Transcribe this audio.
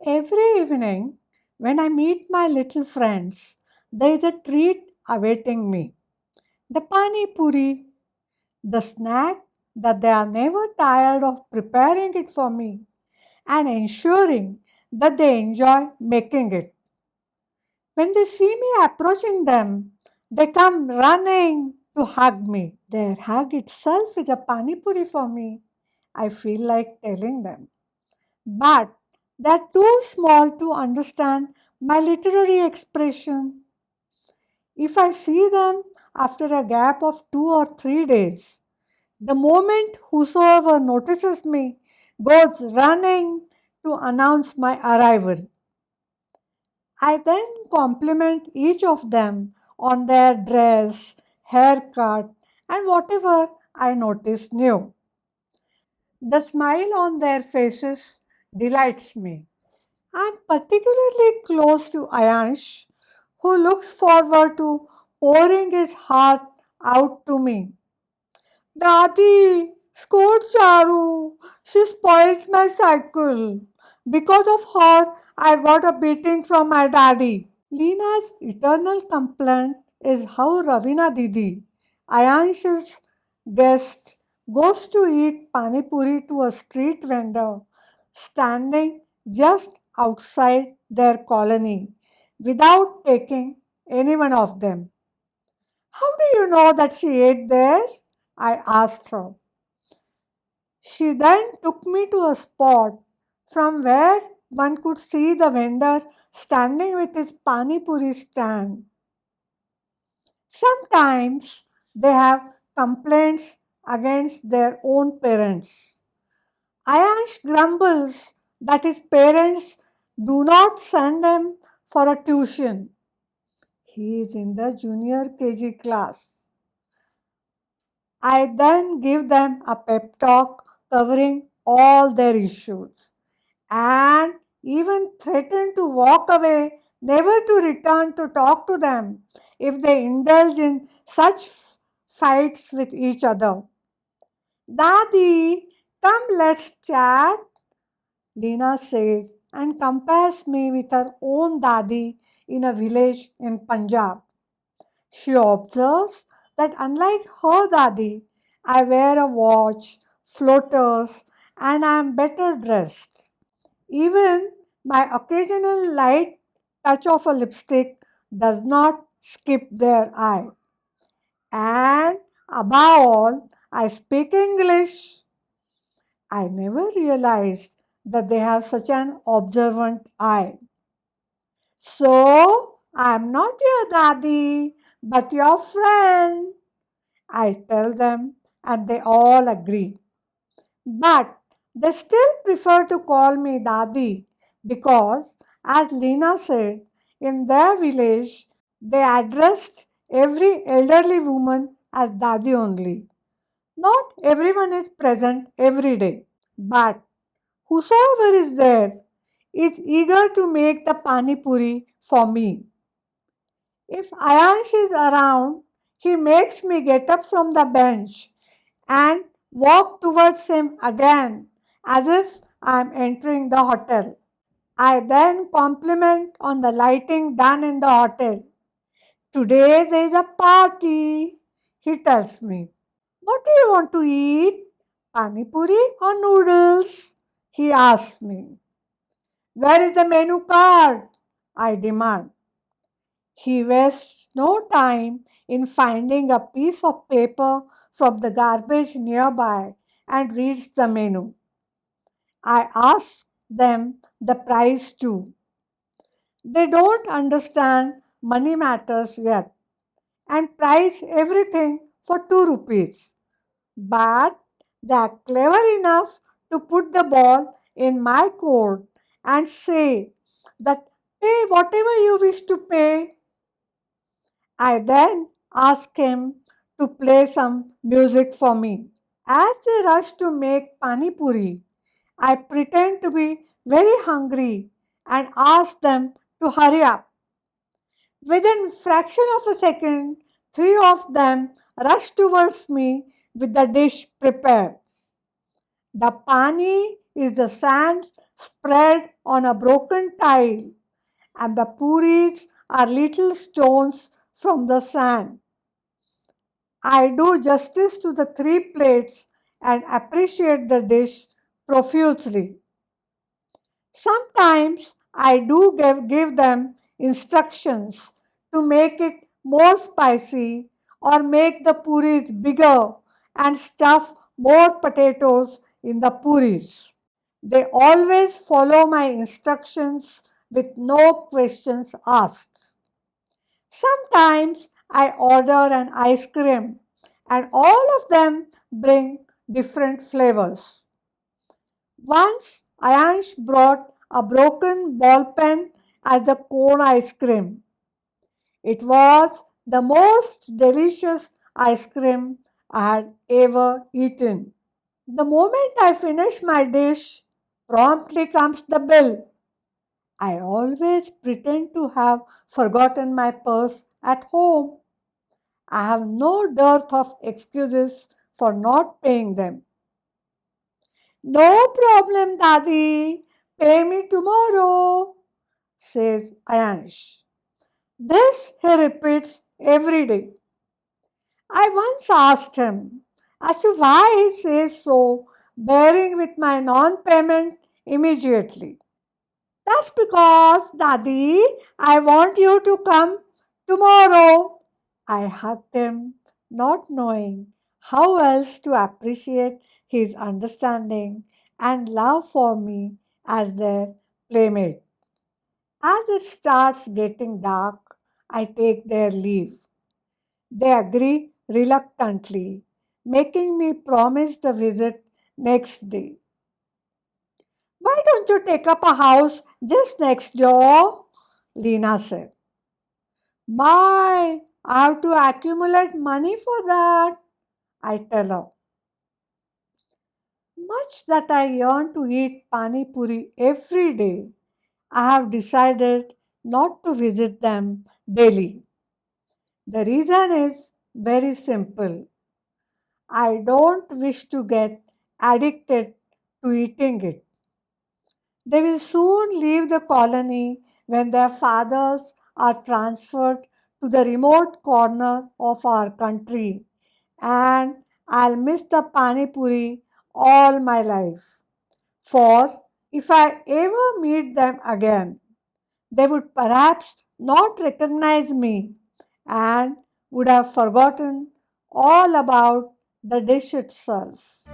Every evening, when I meet my little friends, there is a treat awaiting me. The Paani Puri, the snack that they are never tired of preparing it for me and ensuring that they enjoy making it. When they see me approaching them, they come running to hug me. Their hug itself is a Pani Puri for me. I feel like telling them. But they're too small to understand my literary expression. If I see them after a gap of 2 or 3 days, the moment whosoever notices me goes running to announce my arrival. I then compliment each of them on their dress, haircut, and whatever I notice new. The smile on their faces delights me. I'm particularly close to Ayansh, who looks forward to pouring his heart out to me. Dadi, scored Charu. She spoiled my cycle. Because of her, I got a beating from my daddy. Leena's eternal complaint is how Ravina Didi, Ayansh's guest, goes to eat Pani Puri to a street vendor standing just outside their colony without taking any one of them. How do you know that she ate there? I asked her. She then took me to a spot from where one could see the vendor standing with his Pani Puri stand. Sometimes they have complaints against their own parents. Ayash grumbles that his parents do not send him for a tuition. He is in the junior KG class. I then give them a pep talk covering all their issues and even threaten to walk away, never to return to talk to them if they indulge in such fights with each other. Dadi, come let's chat, Lena says and compares me with her own dadi in a village in Punjab. She observes that unlike her dadi, I wear a watch, floaters, and I am better dressed. Even my occasional light touch of a lipstick does not skip their eye. And above all, I speak English. I never realized that they have such an observant eye. So, I'm not your daddy, but your friend. I tell them, and they all agree. But they still prefer to call me Dadi because, as Lena said, in their village they addressed every elderly woman as Dadi only. Not everyone is present every day, but whosoever is there is eager to make the Pani Puri for me. If Ayansh is around, he makes me get up from the bench and walk towards him again as if I am entering the hotel. I then compliment on the lighting done in the hotel. Today there is a party, he tells me. What do you want to eat? Pani puri or noodles? He asks me. Where is the menu card? I demand. He wastes no time in finding a piece of paper from the garbage nearby and reads the menu. I ask them the price too. They don't understand money matters yet and price everything for 2 rupees. But they are clever enough to put the ball in my court and say that pay whatever you wish to pay. I then ask him to play some music for me. As they rush to make pani puri, I pretend to be very hungry and ask them to hurry up. Within fraction of a second, three of them rush towards me with the dish prepared. The pani is the sand spread on a broken tile, and the puris are little stones from the sand. I do justice to the three plates and appreciate the dish profusely. Sometimes I do give them instructions to make it more spicy or make the puris bigger and stuff more potatoes in the puris. They always follow my instructions with no questions asked. Sometimes I order an ice cream and all of them bring different flavors. Once Ayansh brought a broken ball pen as the cone ice cream. It was the most delicious ice cream I had ever eaten. The moment I finish my dish, promptly comes the bill. I always pretend to have forgotten my purse at home. I have no dearth of excuses for not paying them. No problem, Daddy. Pay me tomorrow, says Ayansh. This he repeats every day. I once asked him as to why he says so, bearing with my non payment immediately. That's because, Daddy, I want you to come tomorrow. I hugged him, not knowing how else to appreciate his understanding and love for me as their playmate. As it starts getting dark, I take their leave. They agree reluctantly, making me promise the visit next day. Why don't you take up a house just next door? Lena said. My, I have to accumulate money for that, I tell her. Much that I yearn to eat Paani Puri every day, I have decided not to visit them daily. The reason is very simple. I don't wish to get addicted to eating it. They will soon leave the colony when their fathers are transferred to the remote corner of our country, and I'll miss the Pani Puri all my life. For if I ever meet them again, they would perhaps not recognize me and would have forgotten all about the dish itself.